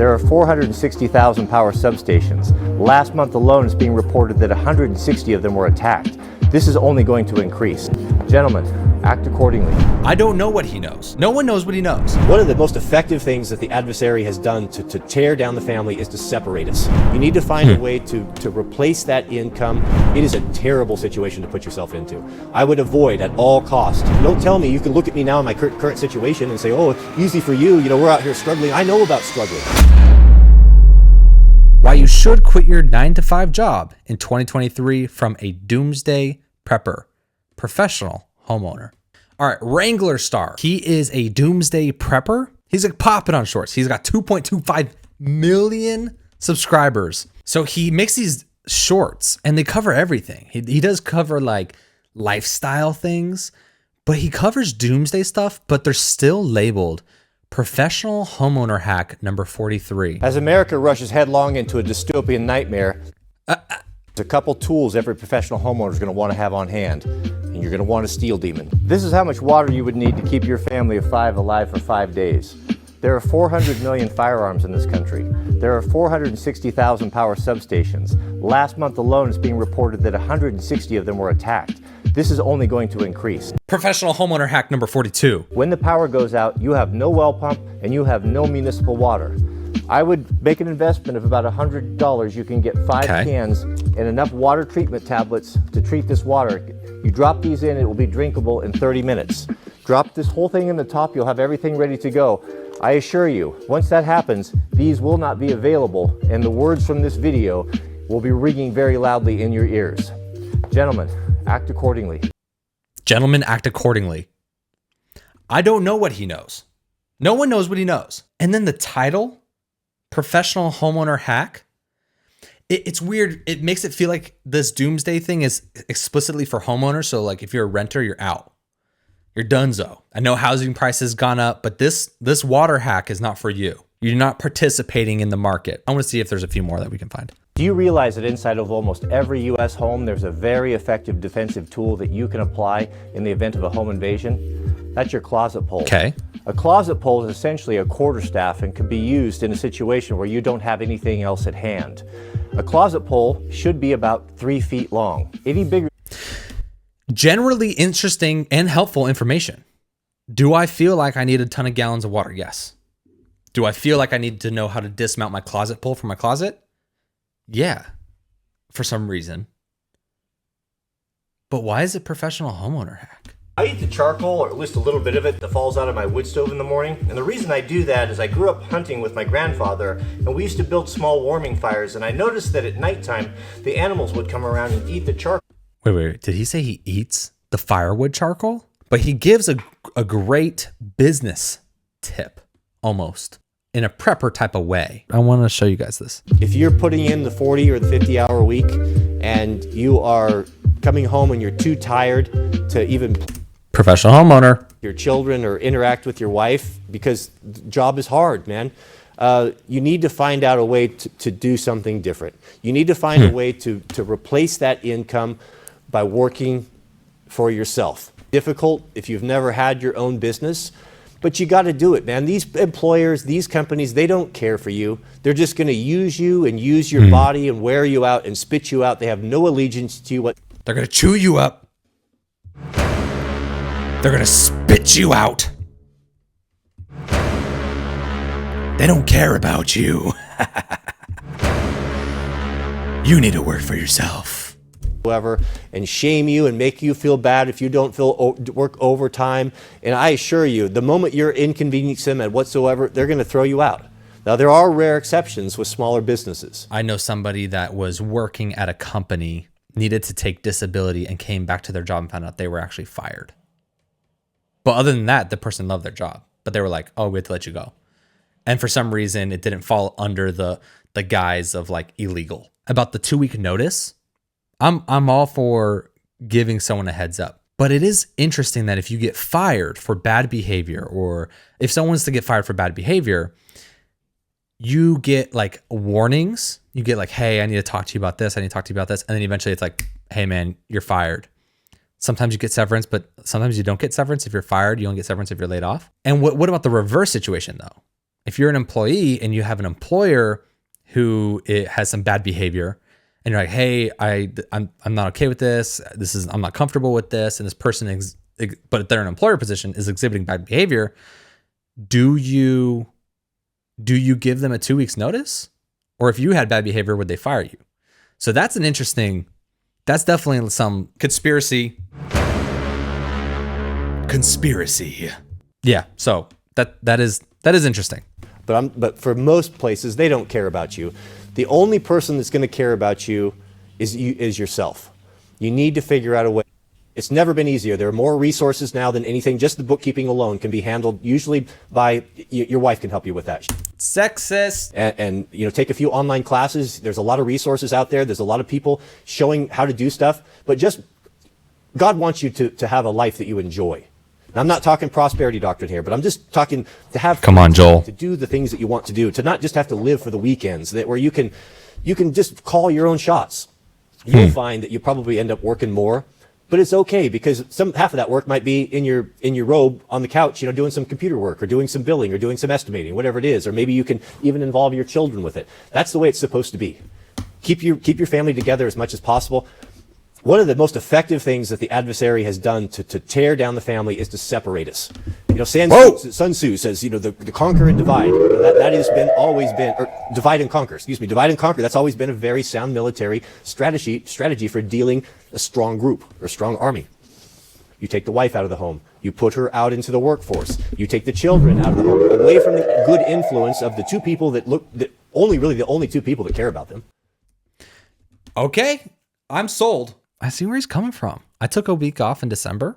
There are 460,000 power substations. Last month alone, it's being reported that 160 of them were attacked. This is only going to increase. Gentlemen, act accordingly. I don't know what he knows. No one knows what he knows. One of the most effective things that the adversary has done to tear down the family is to separate us. You need to find a way to replace that income. It is a terrible situation to put yourself into. I would avoid at all costs. Don't tell me, you can look at me now in my current situation and say, oh, easy for you, we're out here struggling. I know about struggling. Why you should quit your 9-to-5 job in 2023 from a Doomsday prepper, professional homeowner. All right, Wranglerstar. He is a Doomsday prepper. He's like popping on shorts. He's got 2.25 million subscribers. So he makes these shorts and they cover everything. He does cover like lifestyle things, but he covers Doomsday stuff, but they're still labeled professional homeowner hack number 43. As America rushes headlong into a dystopian nightmare, there's a couple tools every professional homeowner is going to want to have on hand, and you're going to want a steel demon. This is how much water you would need to keep your family of 5 alive for 5 days. There are 400 million firearms in this country. There are 460,000 power substations. Last month alone, it's being reported that 160 of them were attacked. This is only going to increase. Professional homeowner hack number 42. When the power goes out, you have no well pump and you have no municipal water. I would make an investment of about $100. You can get 5 cans and enough water treatment tablets to treat this water. You drop these in, it will be drinkable in 30 minutes. Drop this whole thing in the top, you'll have everything ready to go. I assure you, once that happens, these will not be available, and the words from this video will be ringing very loudly in your ears. Gentlemen, act accordingly. Gentlemen, act accordingly. I don't know what he knows. No one knows what he knows. And then the title, professional homeowner hack, it's weird. It makes it feel like this Doomsday thing is explicitly for homeowners. So like if you're a renter, you're out. You're donezo. I know housing prices gone up, but this water hack is not for you. You're not participating in the market. I want to see if there's a few more that we can find. Do you realize that inside of almost every U.S. home, there's a very effective defensive tool that you can apply in the event of a home invasion? That's your closet pole. Okay. A closet pole is essentially a quarterstaff and can be used in a situation where you don't have anything else at hand. A closet pole should be about 3 feet long. Any bigger... Generally interesting and helpful information. Do I feel like I need a ton of gallons of water? Yes. Do I feel like I need to know how to dismount my closet pole from my closet? Yeah, for some reason. But why is it professional homeowner hack? I eat the charcoal, or at least a little bit of it, that falls out of my wood stove in the morning. And the reason I do that is I grew up hunting with my grandfather, and we used to build small warming fires. And I noticed that at nighttime, the animals would come around and eat the charcoal. Wait. Did he say he eats the firewood charcoal? But he gives a great business tip, almost, in a prepper type of way. I want to show you guys this. If you're putting in the 40 or the 50-hour week and you are coming home and you're too tired to even... Professional homeowner. ...your children or interact with your wife because the job is hard, man. You need to find out a way to do something different. You need to find a way to replace that income by working for yourself. Difficult if you've never had your own business, but you got to do it, man. These employers, these companies, they don't care for you. They're just going to use you and use your body and wear you out and spit you out. They have no allegiance to you. They're going to chew you up. They're going to spit you out. They don't care about you. You need to work for yourself. Whoever, and shame you and make you feel bad if you don't work overtime. And I assure you, the moment you're inconvenience them at whatsoever, they're going to throw you out. Now, there are rare exceptions with smaller businesses. I know somebody that was working at a company, needed to take disability, and came back to their job and found out they were actually fired. But other than that, the person loved their job. But they were like, oh, we have to let you go. And for some reason, it didn't fall under the guise of like illegal. About the 2-week notice, I'm all for giving someone a heads up. But it is interesting that if you get fired for bad behavior, or if someone's to get fired for bad behavior, you get like warnings. You get like, hey, I need to talk to you about this. I need to talk to you about this. And then eventually it's like, hey man, you're fired. Sometimes you get severance, but sometimes you don't get severance. If you're fired, you don't get severance if you're laid off. And what about the reverse situation though? If you're an employee and you have an employer who has some bad behavior, and you're like, hey, I'm not okay with this. I'm not comfortable with this. And this person, but they're an employer position, is exhibiting bad behavior. Do you give them a 2 weeks notice? Or if you had bad behavior, would they fire you? So that's definitely some conspiracy. Yeah. So that is interesting. But for most places, they don't care about you. The only person that's going to care about you is yourself. You need to figure out a way. It's never been easier. There are more resources now than anything. Just the bookkeeping alone can be handled usually by your wife can help you with that. Sexist. And take a few online classes. There's a lot of resources out there. There's a lot of people showing how to do stuff. But just God wants you to have a life that you enjoy. Now, I'm not talking prosperity doctrine here, but I'm just talking to have. Come on, Joel. To do the things that you want to do, to not just have to live for the weekends, where you can just call your own shots. You'll find that you probably end up working more, but it's okay because half of that work might be in your robe on the couch, doing some computer work or doing some billing or doing some estimating, whatever it is, or maybe you can even involve your children with it. That's the way it's supposed to be. Keep your family together as much as possible. One of the most effective things that the adversary has done to tear down the family is to separate us. Sun Tzu says, the conquer and divide. That has always been, or divide and conquer. Divide and conquer. That's always been a very sound military strategy for dealing a strong group or strong army. You take the wife out of the home. You put her out into the workforce. You take the children out of the home, away from the good influence of the two people the only two people that care about them. Okay, I'm sold. I see where he's coming from. I took a week off in December,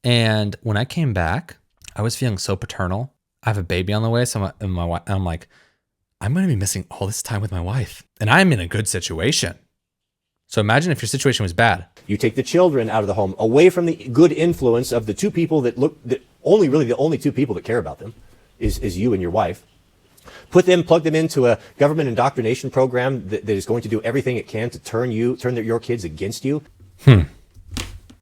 and when I came back, I was feeling so paternal. I have a baby on the way, so I'm like, I'm going to be missing all this time with my wife, and I'm in a good situation. So imagine if your situation was bad. You take the children out of the home, away from the good influence of the two people the only two people that care about them is you and your wife. Plug them into a government indoctrination program that is going to do everything it can to turn your kids against you.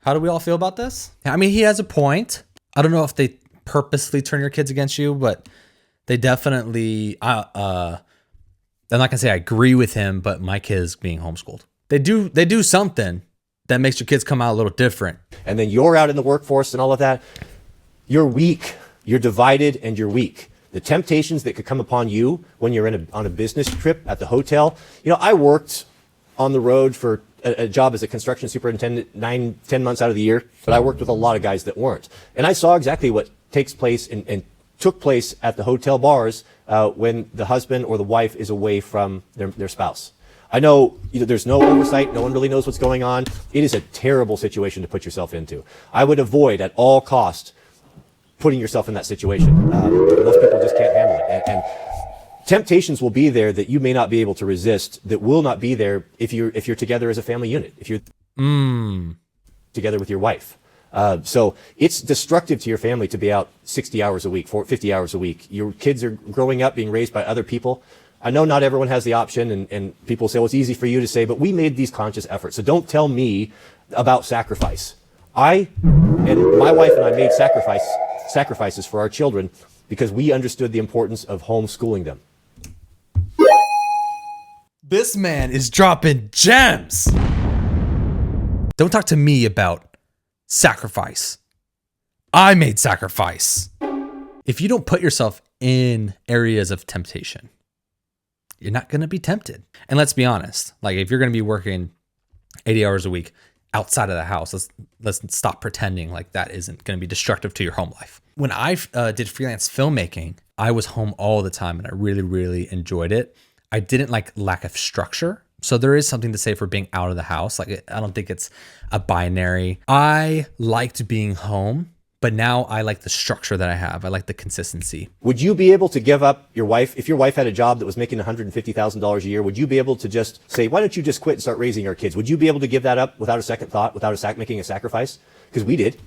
How do we all feel about this? I mean, he has a point. I don't know if they purposely turn your kids against you, but they definitely, I'm not gonna say I agree with him, but my kids being homeschooled, they do something that makes your kids come out a little different. And then you're out in the workforce and all of that. You're weak. You're divided and you're weak. The temptations that could come upon you when you're on a business trip at the hotel. I worked on the road for a job as a construction superintendent 9-10 months out of the year, but I worked with a lot of guys that weren't. And I saw exactly what takes place and took place at the hotel bars when the husband or the wife is away from their spouse. I know there's no oversight. No one really knows what's going on. It is a terrible situation to put yourself into. I would avoid at all costs putting yourself in that situation. Most people just can't handle it. And temptations will be there that you may not be able to resist, that will not be there if you're together as a family unit, if you're together with your wife. So it's destructive to your family to be out 60 hours a week, 50 hours a week. Your kids are growing up being raised by other people. I know not everyone has the option, and people say, well, it's easy for you to say, but we made these conscious efforts. So don't tell me about sacrifice. My wife and I made sacrifices for our children because we understood the importance of homeschooling them. This man is dropping gems. Don't talk to me about sacrifice. I made sacrifice. If you don't put yourself in areas of temptation, you're not going to be tempted. And let's be honest, like if you're going to be working 80 hours a week outside of the house, let's stop pretending like that isn't going to be destructive to your home life. When I did freelance filmmaking, I was home all the time and I really, really enjoyed it. I didn't like lack of structure. So there is something to say for being out of the house. Like I don't think it's a binary. I liked being home, but now I like the structure that I have. I like the consistency. Would you be able to give up your wife? If your wife had a job that was making $150,000 a year, would you be able to just say, why don't you just quit and start raising our kids? Would you be able to give that up without a second thought, without making a sacrifice? Because we did.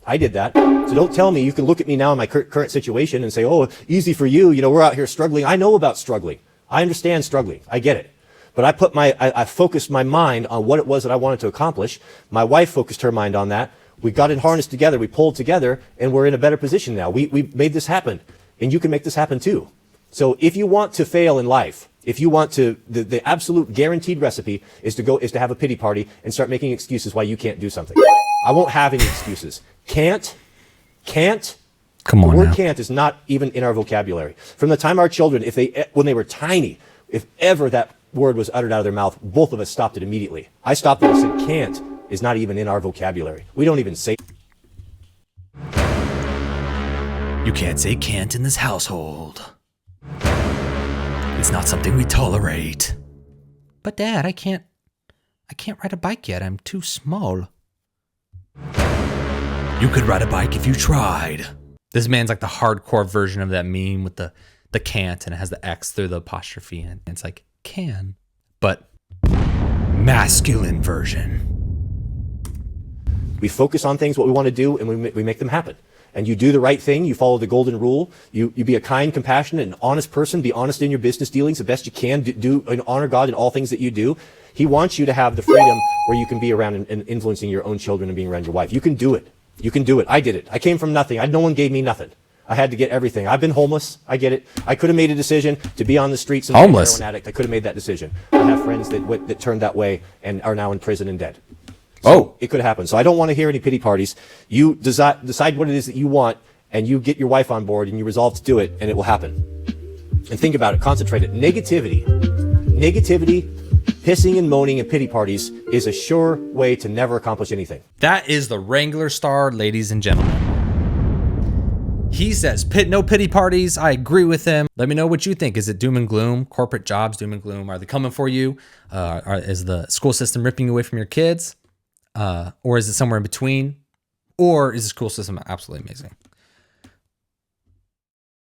I did that. So don't tell me, you can look at me now in my current situation and say, oh, easy for you. We're out here struggling. I know about struggling. I understand struggling. I get it. But I focused my mind on what it was that I wanted to accomplish. My wife focused her mind on that. We got it harnessed together. We pulled together, and we're in a better position now. We made this happen. and you can make this happen too. So if you want to fail in life, if you want to, the absolute guaranteed recipe is to have a pity party and start making excuses why you can't do something. I won't have any excuses. Can't. Come on The word now. can't is not even in our vocabulary. From the time our children, when they were tiny, if ever that word was uttered out of their mouth, both of us stopped it immediately. I stopped it and said, can't is not even in our vocabulary. We don't even say. You can't say can't in this household. It's not something we tolerate. But Dad, I can't ride a bike yet. I'm too small. You could ride a bike if you tried. This man's like the hardcore version of that meme with the can't, and it has the X through the apostrophe, and it's like can, but masculine version. We focus on things, what we want to do, and we make them happen. And you do the right thing. You follow the golden rule. You be a kind, compassionate, and honest person. Be honest in your business dealings the best you can. Do and honor God in all things that you do. He wants you to have the freedom where you can be around and influencing your own children and being around your wife. You can do it. You can do it. I did it. I came from nothing. No one gave me nothing. I had to get everything. I've been homeless. I get it. I could have made a decision to be on the streets and be a heroin addict. I could have made that decision. I have friends that turned that way and are now in prison and dead. So it could happen. So I don't want to hear any pity parties. You decide what it is that you want, and you get your wife on board, and you resolve to do it, and it will happen. And think about it. Concentrate it. Negativity, pissing and moaning and pity parties is a sure way to never accomplish anything. That is the Wranglerstar, ladies and gentlemen. He says, no pity parties. I agree with him. Let me know what you think. Is it doom and gloom? Corporate jobs, doom and gloom? Are they coming for you? Is the school system ripping you away from your kids? Or is it somewhere in between? Or is the school system absolutely amazing?